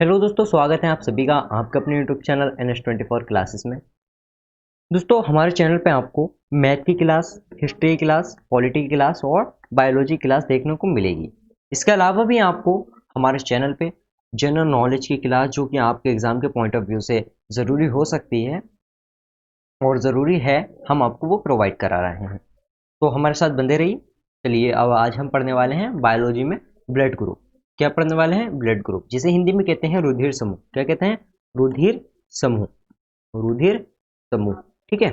Hello दोस्तों, स्वागत है आप सभी का आपके अपने यूट्यूब चैनल NS24 क्लासेस में। दोस्तों, हमारे चैनल पे आपको मैथ की क्लास, हिस्ट्री की क्लास, पॉलिटी की क्लास और बायोलॉजी क्लास देखने को मिलेगी। इसके अलावा भी आपको हमारे चैनल पे जनरल नॉलेज की क्लास, जो कि आपके एग्ज़ाम के पॉइंट ऑफ व्यू से ज़रूरी हो सकती है और ज़रूरी है, हम आपको वो प्रोवाइड करा रहे हैं। तो हमारे साथ बंधे रहिए। चलिए, अब आज हम पढ़ने वाले हैं बायोलॉजी में ब्लड ग्रुप। क्या पढ़ने वाले हैं? ब्लड ग्रुप, जिसे हिंदी में कहते हैं रुधिर समूह। क्या कहते हैं? रुधिर समूह। रुधिर समूह। ठीक है,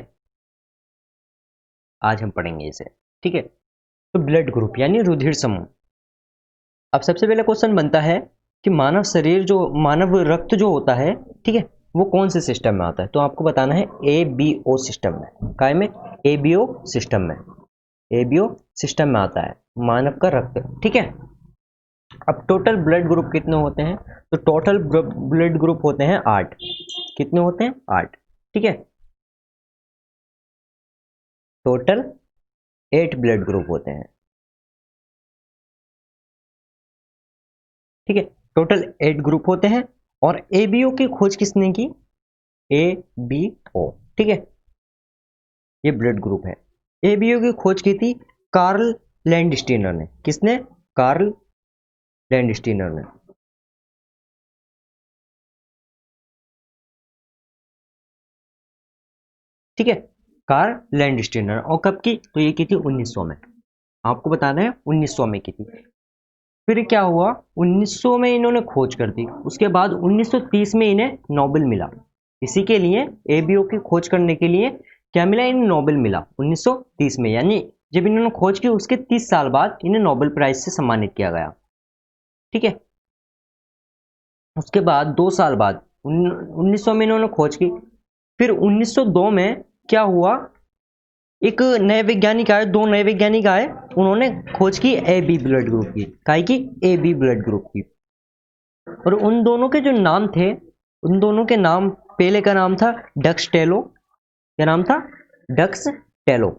आज हम पढ़ेंगे इसे। ठीक है, तो ब्लड ग्रुप यानी रुधिर समूह। अब सबसे पहले क्वेश्चन बनता है कि मानव शरीर, जो मानव रक्त जो होता है, ठीक है, वो कौन से सिस्टम में आता है? तो आपको बताना है ABO सिस्टम में। काय में? ABO सिस्टम में। ABO सिस्टम में आता है मानव का रक्त। ठीक है, अब टोटल ब्लड ग्रुप कितने होते हैं? तो टोटल ब्लड ग्रुप होते हैं 8। कितने होते हैं? 8। ठीक है, टोटल 8 ब्लड ग्रुप होते हैं। ठीक है, टोटल 8 ग्रुप होते हैं। और एबीओ की खोज किसने की? ABO। ठीक है, ये ब्लड ग्रुप है। एबीओ की खोज की थी कार्ल लैंडस्टीनर ने। किसने? कार्ल लैंडस्टीनर ने। ठीक है, कार्ल लैंडस्टीनर। और कब की? तो ये की थी 1900 में। आपको बताना है 1900 में की थी। फिर क्या हुआ? 1900 में इन्होंने खोज कर दी। उसके बाद 1930 में इन्हें नोबेल मिला। इसी के लिए एबीओ की खोज करने के लिए क्या मिला? इन्हें नोबेल मिला 1930 में। यानी जब इन्होंने खोज की उसके 30 साल बाद इन्हें नोबेल प्राइज से सम्मानित किया गया। ठीक है, उसके बाद 2 साल बाद 1900 में इन्होंने खोज की। फिर 1902 में क्या हुआ? एक नए वैज्ञानिक आए, दो नए वैज्ञानिक आए, उन्होंने खोज की AB ब्लड ग्रुप की। काय की? AB ब्लड ग्रुप की। और उन दोनों के जो नाम थे, उन दोनों के नाम, पहले का नाम था डक्स टेलो। क्या नाम था? डक्स टेलो।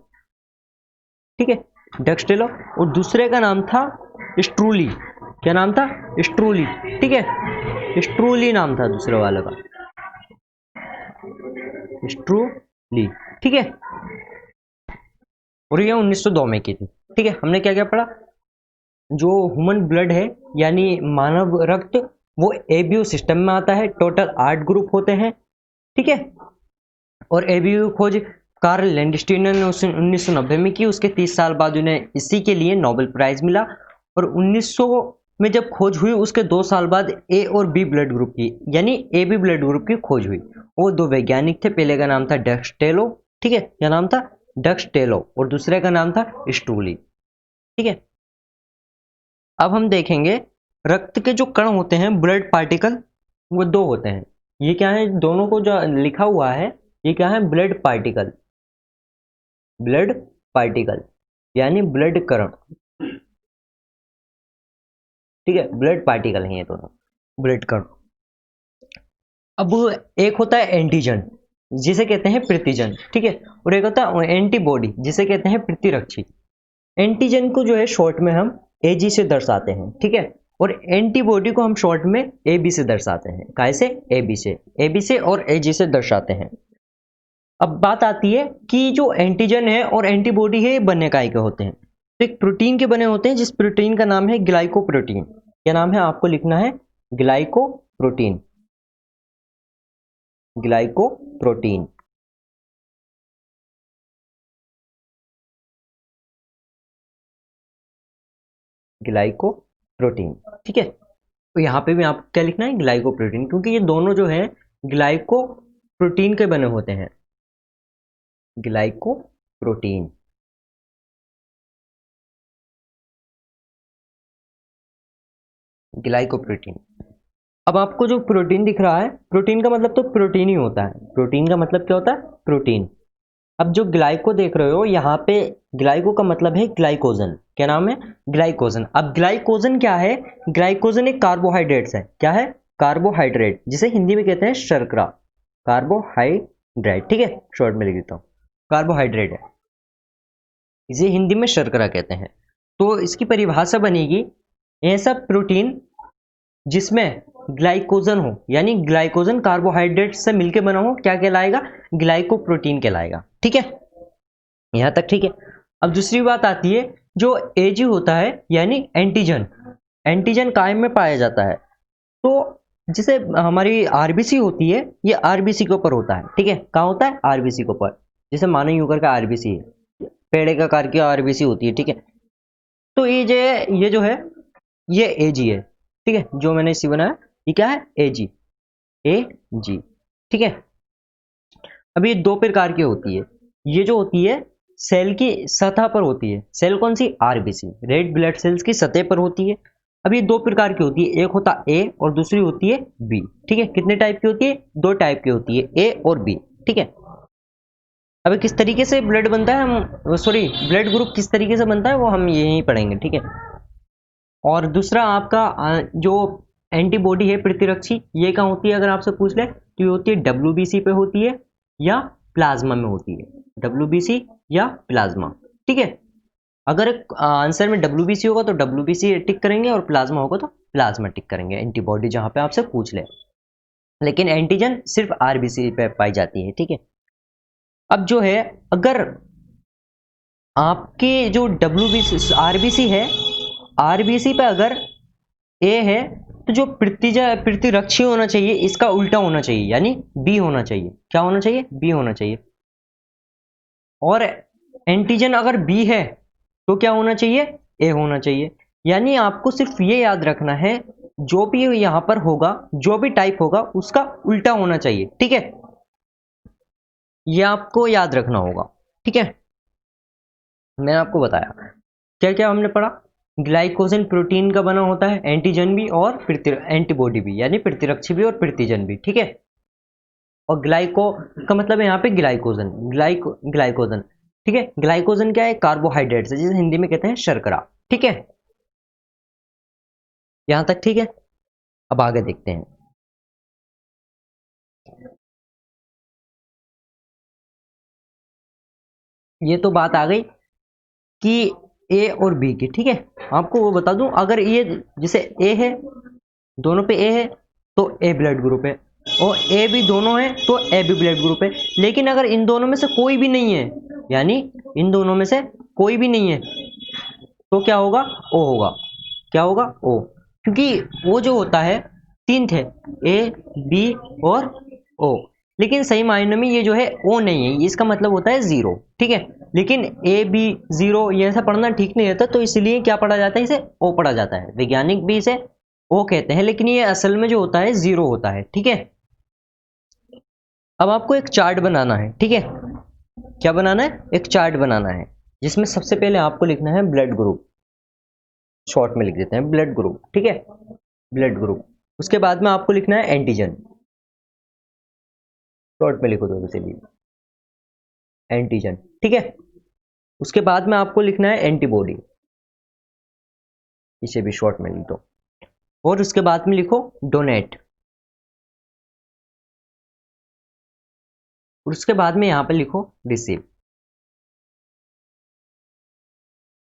ठीक है, डक्स टेलो। और दूसरे का नाम था स्ट्रूली। क्या नाम था? स्ट्रूली। ठीक है, स्ट्रूली नाम था दूसरे वाले का, स्ट्रूली। ठीक है, और ये 1902 में की थी। ठीक है, हमने क्या क्या पढ़ा? जो ह्यूमन ब्लड है यानी मानव रक्त, वो एबीओ सिस्टम में आता है। टोटल 8 ग्रुप होते हैं। ठीक है, और एबीओ खोज कार्ल लैंडस्टीनर ने 1990 में की। उसके 30 साल बाद उन्हें इसी के लिए नोबेल प्राइज मिला। और 1900 में जब खोज हुई उसके 2 साल बाद ए और बी ब्लड ग्रुप की, यानी ए बी ब्लड ग्रुप की खोज हुई। वो दो वैज्ञानिक थे, पहले का नाम था डक्स टेलो। ठीक है, क्या नाम था? डक्स टेलो। और दूसरे का नाम था स्ट्रूली। ठीक है, अब हम देखेंगे रक्त के जो कण होते हैं, ब्लड पार्टिकल, वो दो होते हैं। ये क्या है? दोनों को जो लिखा हुआ है, ये क्या है? Blood particle. ब्लड पार्टिकल यानी ब्लड कण। ठीक है, ब्लड पार्टिकल हैं ये दोनों, ब्लड कण। अब एक होता है एंटीजन, जिसे कहते हैं प्रतिजन। ठीक है, और एक होता है एंटीबॉडी, जिसे कहते हैं प्रतिरक्षी। एंटीजन को जो है शॉर्ट में हम AG से दर्शाते हैं। ठीक है, और एंटीबॉडी को हम शॉर्ट में AB से दर्शाते हैं। कैसे? AB से, AB से और AG से दर्शाते हैं। अब बात आती है कि जो एंटीजन है और एंटीबॉडी है, ये बने काय के होते हैं? तो एक प्रोटीन के बने होते हैं, जिस प्रोटीन का नाम है ग्लाइकोप्रोटीन। क्या नाम है? आपको लिखना है ग्लाइकोप्रोटीन। ग्लाइकोप्रोटीन। ग्लाइकोप्रोटीन। ठीक है, तो यहाँ पे भी आपको क्या लिखना है? ग्लाइकोप्रोटीन, क्योंकि ये दोनों जो है ग्लाइकोप्रोटीन के बने होते हैं। ग्लाइकोप्रोटीन। ग्लाइकोप्रोटीन। अब आपको जो प्रोटीन दिख रहा है, प्रोटीन का मतलब तो प्रोटीन ही होता है। प्रोटीन का मतलब क्या होता है? प्रोटीन। अब जो ग्लाइको देख रहे हो यहाँ पे, ग्लाइको का मतलब है ग्लाइकोजन। क्या नाम है? ग्लाइकोजन। अब ग्लाइकोजन क्या है? ग्लाइकोजन एक कार्बोहाइड्रेट्स है। क्या है? कार्बोहाइड्रेट, जिसे हिंदी में कहते हैं शर्करा। कार्बोहाइड्रेट। ठीक है, शॉर्ट में लिख देता हूँ, कार्बोहाइड्रेट है, इसे हिंदी में शर्करा कहते हैं। तो इसकी परिभाषा बनेगी, ऐसा प्रोटीन जिसमें ग्लाइकोजन हो, यानी ग्लाइकोजन कार्बोहाइड्रेट से मिलकर बना हो, क्या कहलाएगा? ग्लाइकोप्रोटीन कहलाएगा। ठीक है, यहां तक ठीक है। अब दूसरी बात आती है, जो एजी होता है यानी एंटीजन, एंटीजन कायम में पाया जाता है। तो जिसे हमारी आरबीसी होती है, ये आरबीसी के ऊपर होता है। ठीक है, कहाँ होता है? आरबीसी के ऊपर। जैसे मानव यूकर का आरबीसी है, पेड़ का आकार की आरबीसी होती है। ठीक है, तो ये जो है ये एजी है। ठीक है, जो मैंने इसी बनाया ये क्या है? एजी, एजी। ठीक है, अब ये दो प्रकार की होती है। ये जो होती है सेल की सतह पर होती है। सेल कौन सी? आरबीसी, रेड ब्लड सेल्स की सतह पर होती है। अब ये दो प्रकार की होती है, एक होता ए और दूसरी होती है बी। ठीक है, कितने टाइप की होती है? दो टाइप की होती है, ए और बी। ठीक है, अब किस तरीके से ब्लड बनता है, हम सॉरी ब्लड ग्रुप किस तरीके से बनता है वो हम यहीं पढ़ेंगे। ठीक है, और दूसरा आपका जो एंटीबॉडी है प्रतिरक्षी, ये कहाँ होती है? अगर आपसे पूछ ले तो ये होती है डब्ल्यूबीसी पे होती है या प्लाज्मा में होती है। डब्ल्यूबीसी या प्लाज्मा। ठीक है, अगर आंसर में डब्ल्यूबीसी होगा तो डब्ल्यूबीसी टिक करेंगे और प्लाज्मा होगा तो प्लाज्मा टिक करेंगे, एंटीबॉडी जहां पे आपसे पूछ ले। लेकिन एंटीजन सिर्फ आरबीसी पे पाई जाती है। ठीक है, अब जो है अगर आपके जो डब्ल्यूबीसी आरबीसी है, आरबीसी पे अगर ए है तो जो प्रतिरक्षी होना चाहिए इसका उल्टा होना चाहिए, यानी बी होना चाहिए। क्या होना चाहिए? बी होना चाहिए। और एंटीजन अगर बी है तो क्या होना चाहिए? ए होना चाहिए। यानी आपको सिर्फ ये याद रखना है, जो भी यहां पर होगा, जो भी टाइप होगा उसका उल्टा होना चाहिए। ठीक है, ये आपको याद रखना होगा। ठीक है, मैंने आपको बताया क्या क्या हमने पढ़ा। ग्लाइकोजन प्रोटीन का बना होता है, एंटीजन भी और एंटीबॉडी भी, यानी प्रतिरक्षी भी और प्रतिजन भी। ठीक है, और ग्लाइको का मतलब है यहाँ पे ग्लाइकोजन, ग्लाइकोजन। ठीक है, ग्लाइकोजन क्या है? कार्बोहाइड्रेट है, जिसे हिंदी में कहते हैं शर्करा। ठीक है, यहां तक ठीक है। अब आगे देखते हैं। ये तो बात आ गई कि ए और बी की। ठीक है, आपको वो बता दूं, अगर ये जैसे ए है, दोनों पे ए है तो ए ब्लड ग्रुप है, और ए भी दोनों है तो ए भी ब्लड ग्रुप है। लेकिन अगर इन दोनों में से कोई भी नहीं है, यानी इन दोनों में से कोई भी नहीं है, तो क्या होगा? ओ होगा। क्या होगा? ओ, क्योंकि वो जो होता है तीन थे, ए बी और ओ। लेकिन सही मायने में ये जो है ओ नहीं है, इसका मतलब होता है जीरो। ठीक है, लेकिन ए बी जीरो ये ऐसा पढ़ना ठीक नहीं रहता, तो इसलिए क्या पढ़ा जाता है? इसे ओ पढ़ा जाता है। वैज्ञानिक भी इसे ओ कहते हैं, लेकिन ये असल में जो होता है जीरो होता है। ठीक है, अब आपको एक चार्ट बनाना है। ठीक है, क्या बनाना है? एक चार्ट बनाना है, जिसमें सबसे पहले आपको लिखना है ब्लड ग्रुप, शॉर्ट में लिख देते हैं ब्लड ग्रुप। ठीक है, ब्लड ग्रुप। उसके बाद में आपको लिखना है एंटीजन, शॉर्ट में लिखो तो चलिए एंटीजन। ठीक है, उसके बाद में आपको लिखना है एंटीबॉडी, इसे भी शॉर्ट में लिख दो। और उसके बाद में लिखो डोनेट। और उसके बाद में यहां पे लिखो रिसीव।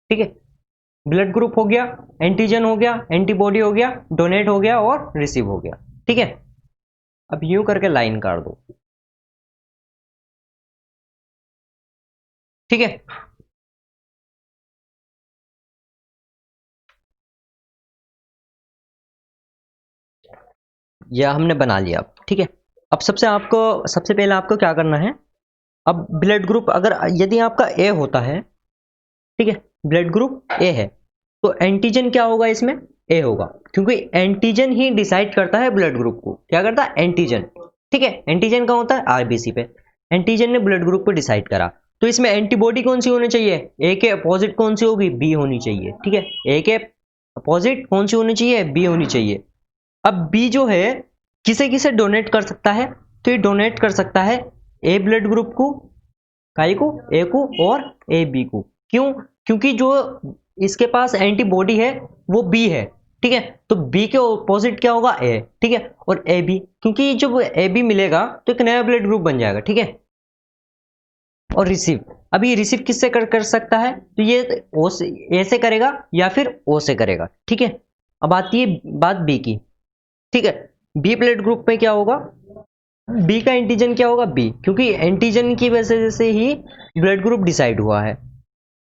ठीक है, ब्लड ग्रुप हो गया, एंटीजन हो गया, एंटीबॉडी हो गया, डोनेट हो गया और रिसीव हो गया। ठीक है, अब यूं करके लाइन काट दो। ठीक है, यह हमने बना लिया। ठीक है, अब सबसे पहले आपको क्या करना है, अब ब्लड ग्रुप अगर यदि आपका ए होता है, ठीक है, ब्लड ग्रुप ए है, तो एंटीजन क्या होगा? इसमें ए होगा, क्योंकि एंटीजन ही डिसाइड करता है ब्लड ग्रुप को। क्या करता है? एंटीजन। ठीक है, एंटीजन का होता है आरबीसी पे, एंटीजन ने ब्लड ग्रुप को डिसाइड करा, तो इसमें एंटीबॉडी कौन सी होनी चाहिए? ए के अपोजिट कौन सी होगी? बी होनी चाहिए। ठीक है, ए के अपोजिट कौन सी होनी चाहिए? बी होनी चाहिए। अब बी जो है किसे किसे डोनेट कर सकता है? तो ये डोनेट कर सकता है ए ब्लड ग्रुप को, काई को? ए को और ए बी को। क्यों? क्योंकि जो इसके पास एंटीबॉडी है वो बी है। ठीक है, तो बी के ऑपोजिट क्या होगा? ए। ठीक है, और ए बी, क्योंकि जब ए बी मिलेगा तो एक नया ब्लड ग्रुप बन जाएगा। ठीक है, और रिसीव, अभी रिसीव किससे कर सकता है? तो ये ओ से, ए से करेगा या फिर ओ से करेगा। ठीक है, अब आती है बात बी की। ठीक है। बी ब्लड ग्रुप में क्या होगा, बी का एंटीजन क्या होगा, बी, क्योंकि एंटीजन की वजह से ही ब्लड ग्रुप डिसाइड हुआ है।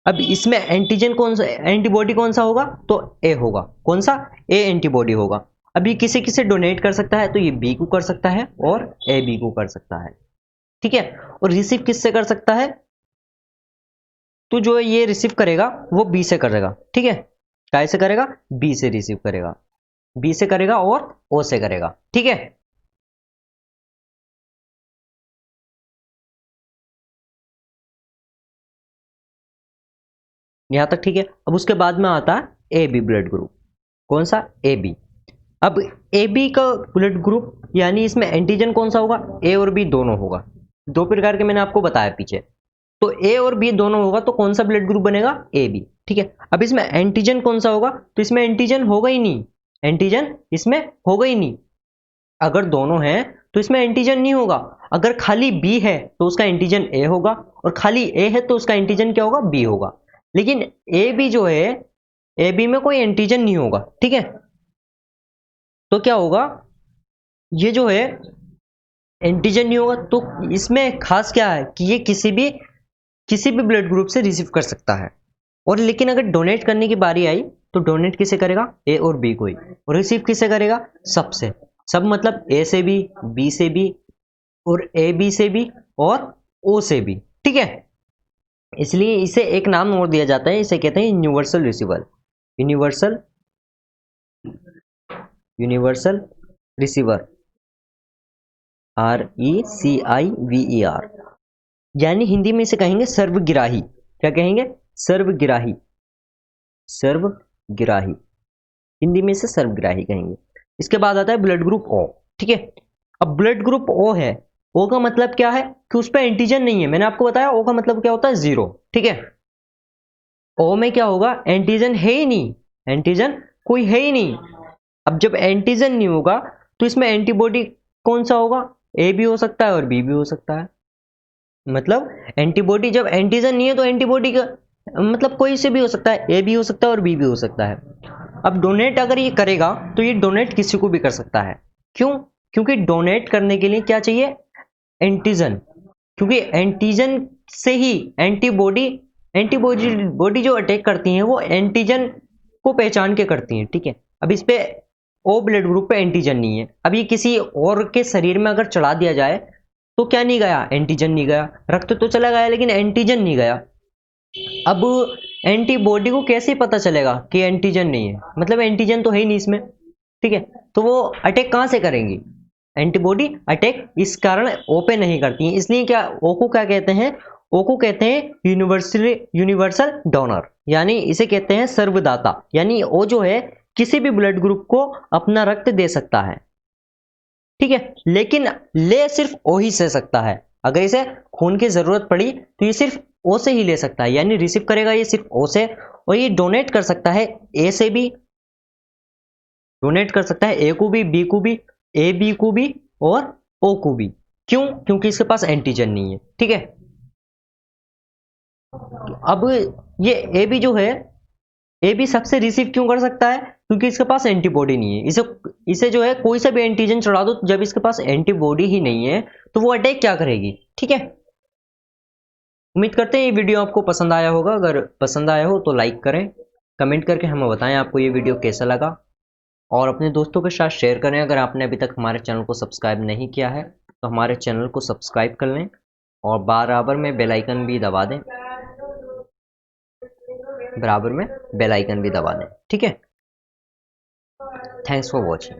अब इसमें एंटीजन कौन सा, एंटीबॉडी कौन सा होगा, तो ए होगा। कौन सा, ए एंटीबॉडी होगा। अभी किसे किसे डोनेट कर सकता है, तो ये बी को कर सकता है और ए बी को कर सकता है, ठीक है। और रिसीव किससे कर सकता है, तो जो ये रिसीव करेगा वो बी से करेगा, ठीक है। काय से करेगा, बी से रिसीव करेगा, बी से करेगा और ओ से करेगा, ठीक है। यहां तक ठीक है। अब उसके बाद में आता है ए बी ब्लड ग्रुप। कौन सा, ए बी। अब ए बी का ब्लड ग्रुप यानी इसमें एंटीजन कौन सा होगा, ए और बी दोनों होगा। दो प्रकार के मैंने आपको बताया पीछे। तो ए और बी दोनों होगा तो कौन सा ब्लड ग्रुप बनेगा, ए बी, ठीक है। अब इसमें एंटीजन कौन सा होगा, तो इसमें एंटीजन होगा ही नहीं, एंटीजन इसमें होगा ही नहीं। अगर दोनों हैं तो इसमें एंटीजन नहीं होगा। अगर खाली बी है तो उसका एंटीजन ए होगा, और खाली ए है तो उसका एंटीजन क्या होगा, बी होगा। लेकिन ए बी जो है, ए बी में कोई एंटीजन नहीं होगा, ठीक है। तो क्या होगा, ये जो है एंटीजन नहीं होगा, तो इसमें खास क्या है कि ये किसी भी ब्लड ग्रुप से रिसीव कर सकता है। और लेकिन अगर डोनेट करने की बारी आई तो डोनेट किसे करेगा, ए और बी को ही। और रिसीव किसे करेगा, सबसे। सब मतलब ए से भी, बी से भी, और ए बी से भी, और ओ से भी, ठीक है। इसलिए इसे एक नाम और दिया जाता है, इसे कहते हैं universal receiver. Universal universal receiver, RECIVER, यानी हिंदी में इसे कहेंगे सर्वग्राही। क्या कहेंगे, सर्वग्राही, सर्वग्राही, हिंदी में इसे सर्वग्राही कहेंगे। इसके बाद आता है ब्लड ग्रुप ओ, ठीक है। अब ब्लड ग्रुप ओ है, ओ का मतलब क्या है कि उस पर एंटीजन नहीं है। मैंने आपको बताया ओ का मतलब क्या होता है, जीरो, ठीक है। ओ में क्या होगा, एंटीजन है ही नहीं, एंटीजन कोई है ही नहीं। अब जब एंटीजन नहीं होगा तो इसमें एंटीबॉडी कौन सा होगा, ए भी हो सकता है और बी भी हो सकता है। मतलब एंटीबॉडी, जब एंटीजन नहीं है तो एंटीबॉडी का मतलब कोई से भी हो सकता है, ए भी हो सकता है और बी भी हो सकता है। अब डोनेट अगर ये करेगा तो ये डोनेट किसी को भी कर सकता है। क्यों, क्योंकि डोनेट करने के लिए क्या चाहिए, एंटीजन। क्योंकि एंटीजन से ही एंटीबॉडी, एंटीबॉडी बॉडी जो अटैक करती हैं वो एंटीजन को पहचान के करती हैं, ठीक है। अब इस पे ओ ब्लड ग्रुप पे एंटीजन नहीं है। अब ये किसी और के शरीर में अगर चढ़ा दिया जाए तो क्या नहीं गया, एंटीजन नहीं गया। रक्त तो चला गया लेकिन एंटीजन नहीं गया। अब एंटीबॉडी को कैसे पता चलेगा कि एंटीजन नहीं है, मतलब एंटीजन तो है ही नहीं इसमें, ठीक है। तो वो अटैक कहां से करेंगी, एंटीबॉडी अटैक इस कारण ओ पे नहीं करती है। इसलिए क्या, ओ को क्या कहते हैं, ओ को कहते हैं यूनिवर्सल डोनर, यानी इसे कहते हैं सर्वदाता। यानी ओ जो है किसी भी ब्लड ग्रुप को अपना रक्त दे सकता है, ठीक है। लेकिन ले सिर्फ ओ ही से सकता है। अगर इसे खून की जरूरत पड़ी तो ये सिर्फ ओ से ही ले सकता है, यानी रिसीव करेगा ये सिर्फ ओ से। और ये डोनेट कर सकता है ए से भी, डोनेट कर सकता है ए को भी, बी को भी, ए बी को भी और ओ को भी। क्यों, क्योंकि इसके पास एंटीजन नहीं है, ठीक है। अब ये ए बी जो है, ए बी सबसे रिसीव क्यों कर सकता है, क्योंकि इसके पास एंटीबॉडी नहीं है। इसे इसे जो है कोई सा भी एंटीजन चढ़ा दो, जब इसके पास एंटीबॉडी ही नहीं है तो वो अटैक क्या करेगी, ठीक है। उम्मीद करते हैं ये वीडियो आपको पसंद आया होगा। अगर पसंद आया हो तो लाइक करें, कमेंट करके हमें बताएं आपको ये वीडियो कैसा लगा, और अपने दोस्तों के साथ शेयर करें। अगर आपने अभी तक हमारे चैनल को सब्सक्राइब नहीं किया है तो हमारे चैनल को सब्सक्राइब कर लें, और बराबर में बेल आइकन भी दबा दें, बराबर में बेल आइकन भी दबा दें, ठीक है। Thanks for watching.